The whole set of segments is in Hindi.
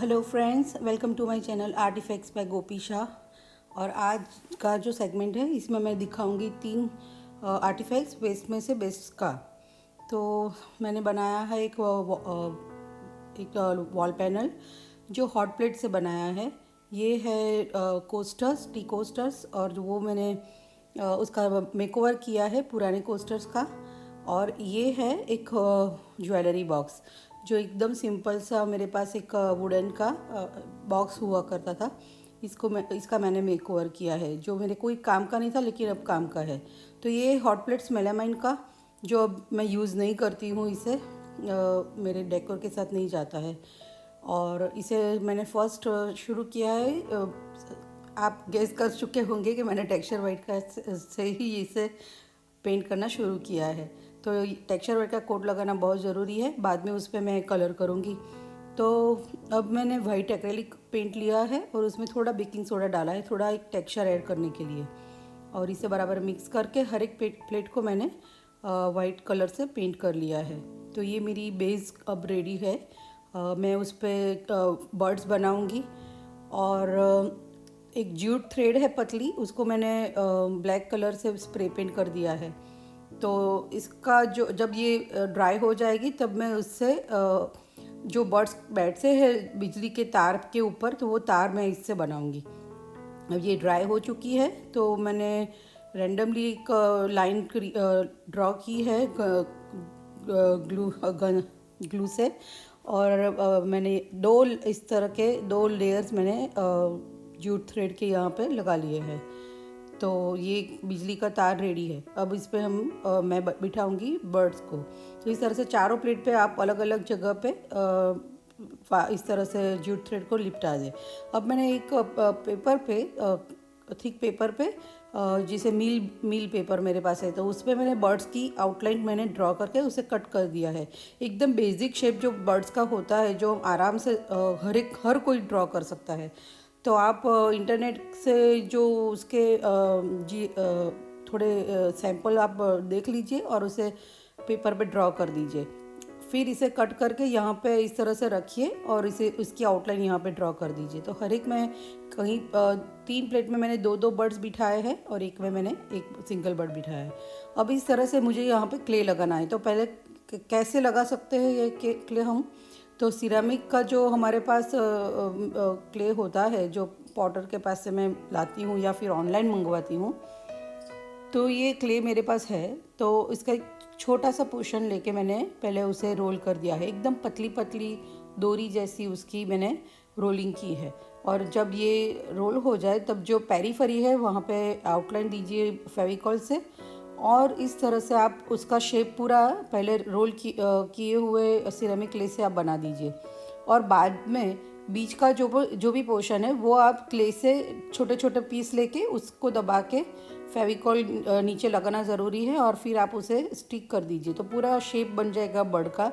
Hello friends, welcome to my channel art effects by Gopi Shah. और आज का जो सेगमेंट है इसमें मैं दिखाऊंगी 3 आर्टिफैक्ट्स वेस्ट में से बेस्ट का। तो मैंने बनाया है एक वॉल पैनल जो हॉट प्लेट से बनाया है। ये है कोस्टर्स, टी कोस्टर्स, और जो वो मैंने उसका मेकओवर किया है पुराने कोस्टर्स का। और ये है एक ज्वेलरी बॉक्स जो एकदम सिंपल सा मेरे पास एक वुडन का बॉक्स हुआ करता था। इसका मैंने मेकओवर किया है, जो मेरे कोई काम का नहीं था लेकिन अब काम का है। तो ये हॉट प्लेट्स मेलामाइन का, जो अब मैं यूज़ नहीं करती हूँ, इसे मेरे डेकोर के साथ नहीं जाता है। और इसे मैंने फर्स्ट शुरू किया है, आप गेस कर चुके होंगे कि मैंने टेक्सचर वाइट का से ही इसे पेंट करना शुरू किया है। तो टेक्सचर वाइट का कोट लगाना बहुत ज़रूरी है, बाद में उस पर मैं कलर करूँगी। तो अब मैंने वाइट एक्रेलिक पेंट लिया है और उसमें थोड़ा बेकिंग सोडा डाला है, थोड़ा एक टेक्सचर ऐड करने के लिए। और इसे बराबर मिक्स करके हर एक प्लेट को मैंने वाइट कलर से पेंट कर लिया है। तो ये मेरी बेस अब रेडी है। मैं उस पर बर्ड्स बनाऊँगी। और एक जूट थ्रेड है पतली, उसको मैंने ब्लैक कलर से स्प्रे पेंट कर दिया है। तो इसका जो जब ये ड्राई हो जाएगी तब मैं उससे जो बर्ड्स बैठते हैं बिजली के तार के ऊपर, तो वो तार मैं इससे बनाऊंगी। अब ये ड्राई हो चुकी है तो मैंने रैंडमली एक लाइन ड्रॉ की है ग्लू से। और मैंने इस तरह के 2 लेयर्स मैंने जूट थ्रेड के यहाँ पे लगा लिए हैं। तो ये बिजली का तार रेडी है। अब इस पे मैं बिठाऊंगी बर्ड्स को। तो इस तरह से चारों प्लेट पे आप अलग अलग जगह पे इस तरह से जूट थ्रेड को लिपटा दें। अब मैंने एक पेपर पे, थिक पेपर पे, जिसे मील पेपर मेरे पास है, तो उस पर मैंने बर्ड्स की आउटलाइन मैंने ड्रॉ करके उसे कट कर दिया है। एकदम बेसिक शेप जो बर्ड्स का होता है, जो आराम से हर कोई ड्रॉ कर सकता है। तो आप इंटरनेट से जो उसके थोड़े सैंपल आप देख लीजिए और उसे पेपर पे ड्रॉ कर दीजिए। फिर इसे कट करके यहाँ पे इस तरह से रखिए और इसे उसकी आउटलाइन यहाँ पे ड्रॉ कर दीजिए। तो हर एक में कहीं 3 प्लेट में मैंने 2 बर्ड्स बिठाए हैं और एक में मैंने एक सिंगल बर्ड बिठाया है। अब इस तरह से मुझे यहाँ पे क्ले लगाना है। तो पहले कैसे लगा सकते हैं ये क्ले हम? तो सिरेमिक का जो हमारे पास क्ले होता है, जो पॉटर के पास से मैं लाती हूँ या फिर ऑनलाइन मंगवाती हूँ, तो ये क्ले मेरे पास है। तो इसका एक छोटा सा पोर्शन लेके मैंने पहले उसे रोल कर दिया है। एकदम पतली पतली डोरी जैसी उसकी मैंने रोलिंग की है। और जब ये रोल हो जाए तब जो पेरीफेरी है वहाँ पे आउटलाइन दीजिए फेविकॉल से। और इस तरह से आप उसका शेप पूरा पहले रोल किए हुए सिरेमिक क्ले से आप बना दीजिए। और बाद में बीच का जो भी पोर्शन है वो आप क्ले से छोटे छोटे पीस लेके उसको दबा के फेविकॉल नीचे लगाना ज़रूरी है। और फिर आप उसे स्टिक कर दीजिए तो पूरा शेप बन जाएगा बर्ड का।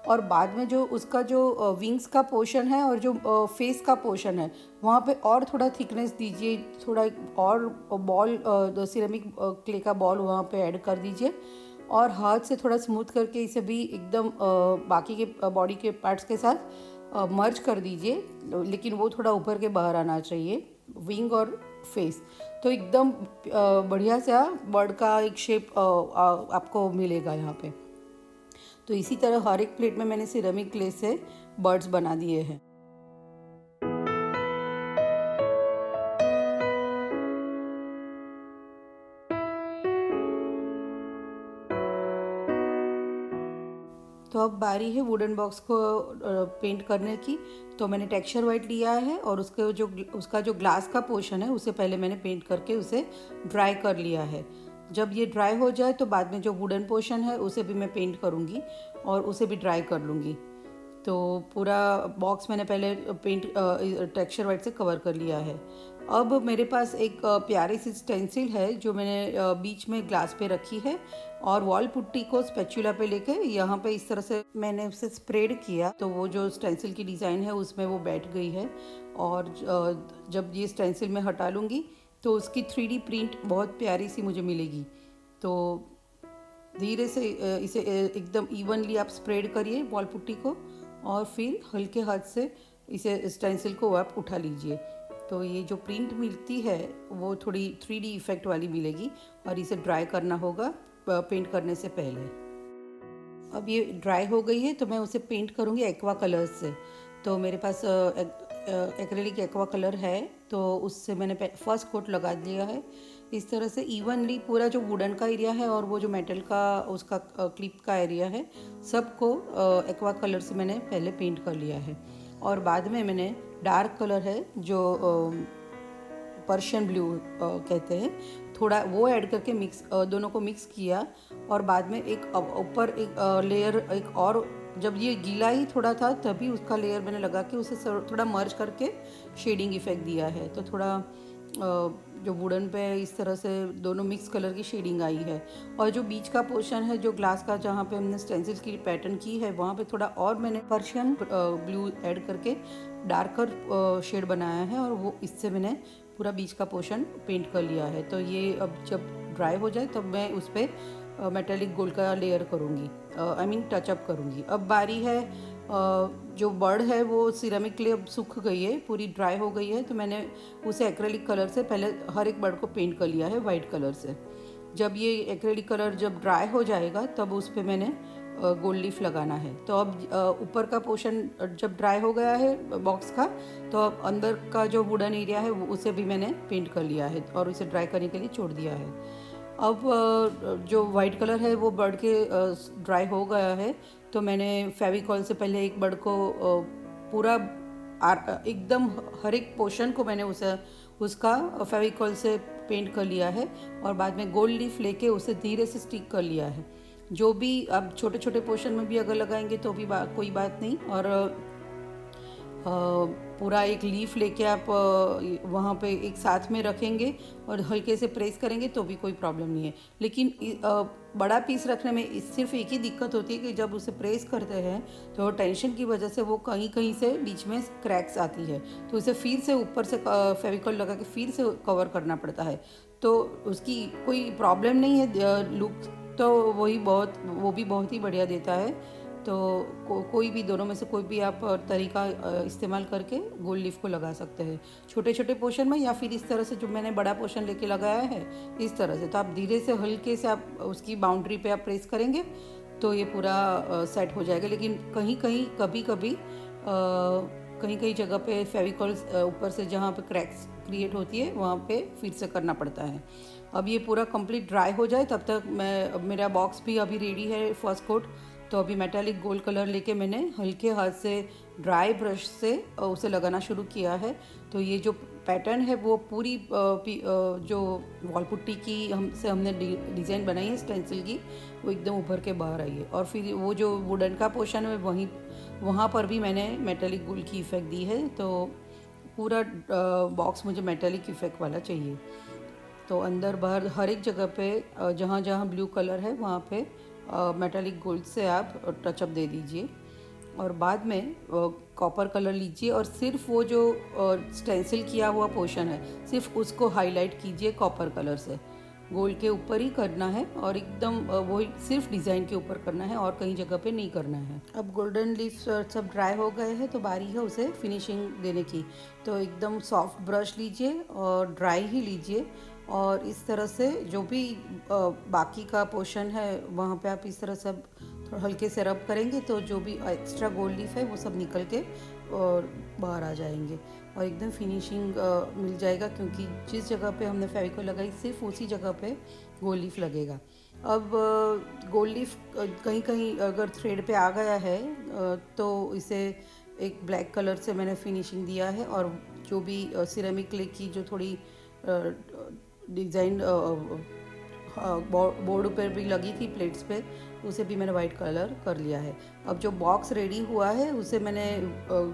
और बाद में जो उसका जो विंग्स का पोर्शन है और जो फेस का पोर्शन है वहाँ पे और थोड़ा थिकनेस दीजिए, थोड़ा और बॉल सिरेमिक क्ले का बॉल वहाँ पे ऐड कर दीजिए। और हाथ से थोड़ा स्मूथ करके इसे भी एकदम बाकी के बॉडी के पार्ट्स के साथ मर्ज कर दीजिए, लेकिन वो थोड़ा ऊपर के बाहर आना चाहिए, विंग और फेस। तो एकदम बढ़िया सा बर्ड का एक शेप आपको मिलेगा यहाँ पे। तो इसी तरह हर एक प्लेट में मैंने सिरेमिक क्ले से बर्ड्स बना दिए हैं। तो अब बारी है वुडन बॉक्स को पेंट करने की। तो मैंने टेक्सचर वाइट लिया है और उसका जो ग्लास का पोर्शन है उसे पहले मैंने पेंट करके उसे ड्राई कर लिया है। जब ये ड्राई हो जाए तो बाद में जो वुडन पोर्शन है उसे भी मैं पेंट करूँगी और उसे भी ड्राई कर लूँगी। तो पूरा बॉक्स मैंने पहले टेक्सचर वाइट से कवर कर लिया है। अब मेरे पास एक प्यारी सी स्टेंसिल है जो मैंने बीच में ग्लास पे रखी है। और वॉल पुट्टी को स्पैचुला पे लेके यहाँ पे इस तरह से मैंने उसे स्प्रेड किया, तो वो जो स्टेंसिल की डिज़ाइन है उसमें वो बैठ गई है। और जब ये स्टेंसिल में हटा लूँगी तो उसकी 3D प्रिंट बहुत प्यारी सी मुझे मिलेगी। तो धीरे से इसे एकदम इवनली आप स्प्रेड करिए वॉल पुट्टी को और फिर हल्के हाथ से इसे स्टेंसिल को आप उठा लीजिए। तो ये जो प्रिंट मिलती है वो थोड़ी 3D इफ़ेक्ट वाली मिलेगी और इसे ड्राई करना होगा पेंट करने से पहले। अब ये ड्राई हो गई है तो मैं उसे पेंट करूँगी एक्वा कलर्स से। तो मेरे पास एक्रेलिक एक्वा कलर है, तो उससे मैंने फर्स्ट कोट लगा दिया है। इस तरह से इवनली पूरा जो वुडन का एरिया है और वो जो मेटल का उसका क्लिप का एरिया है, सबको एक्वा कलर से मैंने पहले पेंट कर लिया है। और बाद में मैंने डार्क कलर है जो पर्शियन ब्लू कहते हैं, थोड़ा वो ऐड करके दोनों को मिक्स किया। और बाद में एक ऊपर एक लेयर एक और, जब ये गीला ही थोड़ा था तभी उसका लेयर मैंने लगा के उसे थोड़ा मर्ज करके शेडिंग इफेक्ट दिया है। तो थोड़ा जो वुडन पे इस तरह से दोनों मिक्स कलर की शेडिंग आई है। और जो बीच का पोर्शन है जो ग्लास का, जहाँ पे हमने स्टेंसिल्स की पैटर्न की है, वहाँ पे थोड़ा और मैंने पर्शियन ब्लू ऐड करके डार्कर शेड बनाया है और वो इससे मैंने पूरा बीच का पोर्शन पेंट कर लिया है। तो ये अब जब ड्राई हो जाए तब मैं उस पर मेटेलिक गोल्ड का लेयर करूँगी, आई मीन टचअप करूँगी। अब बारी है जो बर्ड है वो सिरेमिक क्ले अब सूख गई है, पूरी ड्राई हो गई है, तो मैंने उसे एक्रेलिक कलर से पहले हर एक बर्ड को पेंट कर लिया है वाइट कलर से। जब ये एक्रेलिक कलर जब ड्राई हो जाएगा तब उस पर मैंने गोल्ड लीफ लगाना है। तो अब ऊपर का पोर्शन जब ड्राई हो गया है बॉक्स का, तो अब अंदर का जो वुडन एरिया है उसे भी मैंने पेंट कर लिया है और उसे ड्राई करने के लिए छोड़ दिया है। अब जो वाइट कलर है वो बर्ड के ड्राई हो गया है, तो मैंने फेविकॉल से पहले एक बर्ड को पूरा एकदम हर एक पोर्शन को मैंने उसका फेविकॉल से पेंट कर लिया है और बाद में गोल्ड लीफ लेके उसे धीरे से स्टिक कर लिया है। जो भी अब छोटे छोटे पोर्शन में भी अगर लगाएंगे तो भी कोई बात नहीं, और पूरा एक लीफ लेके आप वहाँ पे एक साथ में रखेंगे और हल्के से प्रेस करेंगे तो भी कोई प्रॉब्लम नहीं है। लेकिन बड़ा पीस रखने में सिर्फ एक ही दिक्कत होती है कि जब उसे प्रेस करते हैं तो टेंशन की वजह से वो कहीं कहीं से बीच में क्रैक्स आती है, तो उसे फिर से ऊपर से फेविकॉल लगा के फिर से कवर करना पड़ता है। तो उसकी कोई प्रॉब्लम नहीं है, लुक तो वो भी बहुत ही बढ़िया देता है। तो कोई भी दोनों में से कोई भी आप तरीका इस्तेमाल करके गोल्ड लीफ को लगा सकते हैं छोटे छोटे पोर्शन में, या फिर इस तरह से जो मैंने बड़ा पोर्शन लेके लगाया है इस तरह से। तो आप धीरे से हल्के से आप उसकी बाउंड्री पे आप प्रेस करेंगे तो ये पूरा सेट हो जाएगा। लेकिन कहीं कहीं कभी कभी कहीं कहीं जगह पे फेविकॉल ऊपर से जहाँ पे क्रैक्स क्रिएट होती है वहाँ पे फिर से करना पड़ता है। अब ये पूरा कंप्लीट ड्राई हो जाए तब तक मेरा बॉक्स भी अभी रेडी है फर्स्ट कोट। तो अभी मेटालिक गोल्ड कलर लेके मैंने हल्के हाथ से ड्राई ब्रश से उसे लगाना शुरू किया है। तो ये जो पैटर्न है वो पूरी जो वॉल पुट्टी की हमने डिज़ाइन बनाई है स्टेंसिल की, वो एकदम उभर के बाहर आई है। और फिर वो जो वुडन का पोर्शन है वहाँ पर भी मैंने मेटालिक गोल्ड की इफ़ेक्ट दी है। तो पूरा बॉक्स मुझे मेटालिक इफ़ेक्ट वाला चाहिए। तो अंदर बाहर हर एक जगह पे जहाँ जहाँ ब्लू कलर है वहाँ पे मेटालिक गोल्ड से आप टचअप दे दीजिए। और बाद में कॉपर कलर लीजिए और सिर्फ वो जो स्टेंसिल किया हुआ पोर्शन है सिर्फ उसको हाईलाइट कीजिए कॉपर कलर से। गोल्ड के ऊपर ही करना है और एकदम वो सिर्फ डिज़ाइन के ऊपर करना है और कहीं जगह पे नहीं करना है। अब गोल्डन लीफ सब ड्राई हो गए हैं तो बारी है उसे फिनिशिंग देने की। तो एकदम सॉफ्ट ब्रश लीजिए और ड्राई ही लीजिए और इस तरह से जो भी बाकी का पोर्शन है वहाँ पे आप इस तरह से थोड़ा हल्के से रब करेंगे तो जो भी एक्स्ट्रा गोल्ड लीफ है वो सब निकल के और बाहर आ जाएंगे और एकदम फिनिशिंग मिल जाएगा, क्योंकि जिस जगह पे हमने फेविकॉल लगाई सिर्फ उसी जगह पे गोल्ड लीफ लगेगा। अब गोल्ड लीफ कहीं कहीं अगर थ्रेड पे आ गया है तो इसे एक ब्लैक कलर से मैंने फिनिशिंग दिया है और जो भी सिरेमिक क्ले की जो थोड़ी डिज़ाइन बोर्ड पर भी लगी थी प्लेट्स पे, उसे भी मैंने वाइट कलर कर लिया है। अब जो बॉक्स रेडी हुआ है उसे मैंने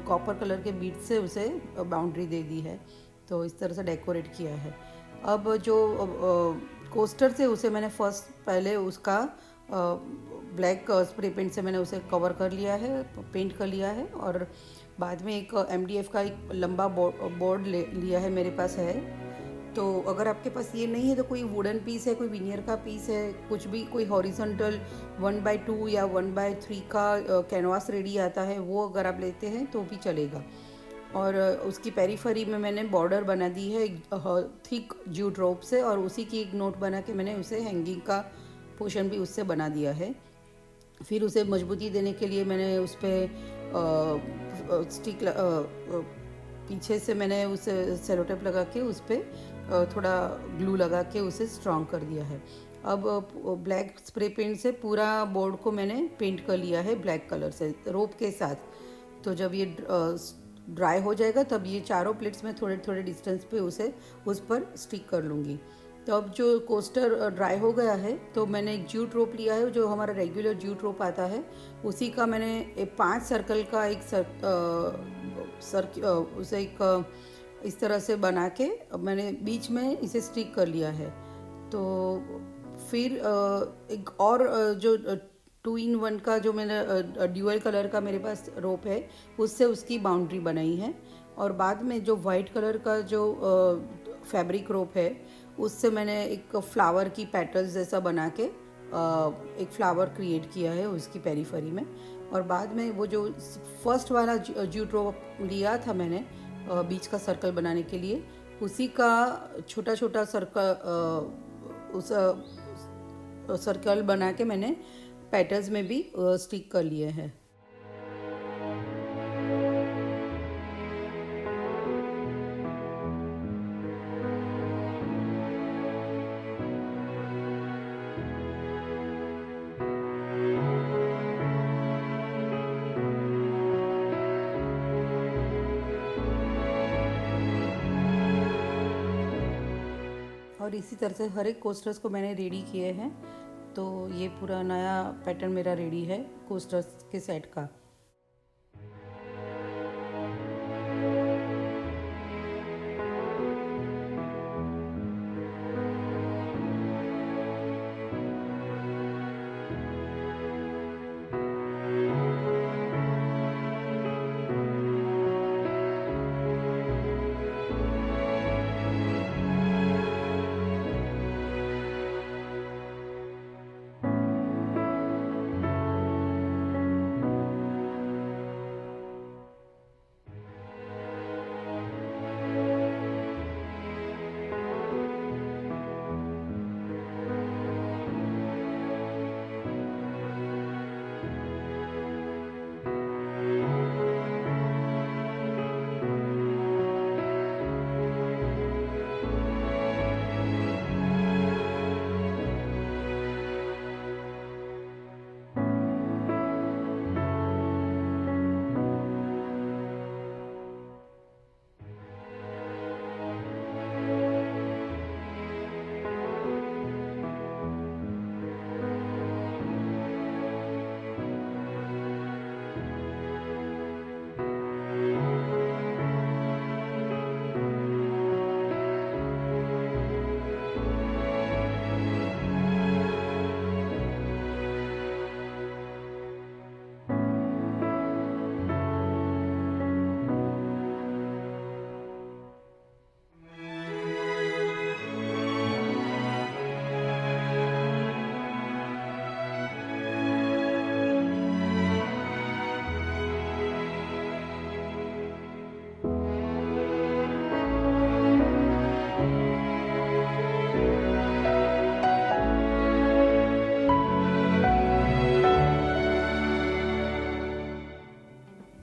कॉपर कलर के बीट से उसे बाउंड्री दे दी है, तो इस तरह से डेकोरेट किया है। अब जो कोस्टर से उसे मैंने पहले उसका ब्लैक स्प्रे पेंट से मैंने उसे कवर कर लिया है, पेंट कर लिया है। और बाद में एक MDF का एक लंबा बोर्ड लिया है, मेरे पास है। तो अगर आपके पास ये नहीं है तो कोई वुडन पीस है, कोई विनियर का पीस है, कुछ भी कोई हॉरिजॉन्टल 1/2 या 1/3 का कैनवास रेडी आता है, वो अगर आप लेते हैं तो भी चलेगा। और उसकी पेरीफेरी में मैंने बॉर्डर बना दी है थिक जूट रोप से, और उसी की एक नोट बना के मैंने उसे हैंगिंग का पोर्शन भी उससे बना दिया है। फिर उसे मजबूती देने के लिए मैंने उस पर स्टिक पीछे से मैंने उसे सेलोटेप लगा के उस पर थोड़ा ग्लू लगा के उसे स्ट्रॉन्ग कर दिया है। अब ब्लैक स्प्रे पेंट से पूरा बोर्ड को मैंने पेंट कर लिया है ब्लैक कलर से रोप के साथ। तो जब ये ड्राई हो जाएगा तब ये चारों प्लेट्स में थोड़े थोड़े डिस्टेंस पे उसे उस पर स्टिक कर लूँगी। तो अब जो कोस्टर ड्राई हो गया है तो मैंने एक जूट रोप लिया है, जो हमारा रेगुलर जूट रोप आता है उसी का मैंने 5 सर्कल का एक उसे एक इस तरह से बना के मैंने बीच में इसे स्टिक कर लिया है। तो फिर एक और जो 2 in 1 का जो मैंने ड्यूअल कलर का मेरे पास रोप है उससे उसकी बाउंड्री बनाई है। और बाद में जो वाइट कलर का जो फैब्रिक रोप है उससे मैंने एक फ्लावर की पेटल्स जैसा बना के एक फ्लावर क्रिएट किया है उसकी पेरीफेरी में। और बाद में वो जो फर्स्ट वाला जूट रोप लिया था मैंने बीच का सर्कल बनाने के लिए, उसी का छोटा छोटा सर्कल उस सर्कल बना के मैंने पेटल्स में भी स्टिक कर लिए हैं। और इसी तरह से हर एक कोस्टर्स को मैंने रेडी किए हैं। तो ये पूरा नया पैटर्न मेरा रेडी है कोस्टर्स के सेट का।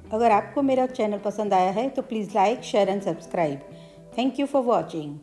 अगर आपको मेरा चैनल पसंद आया है तो please like, share and subscribe. Thank you for watching.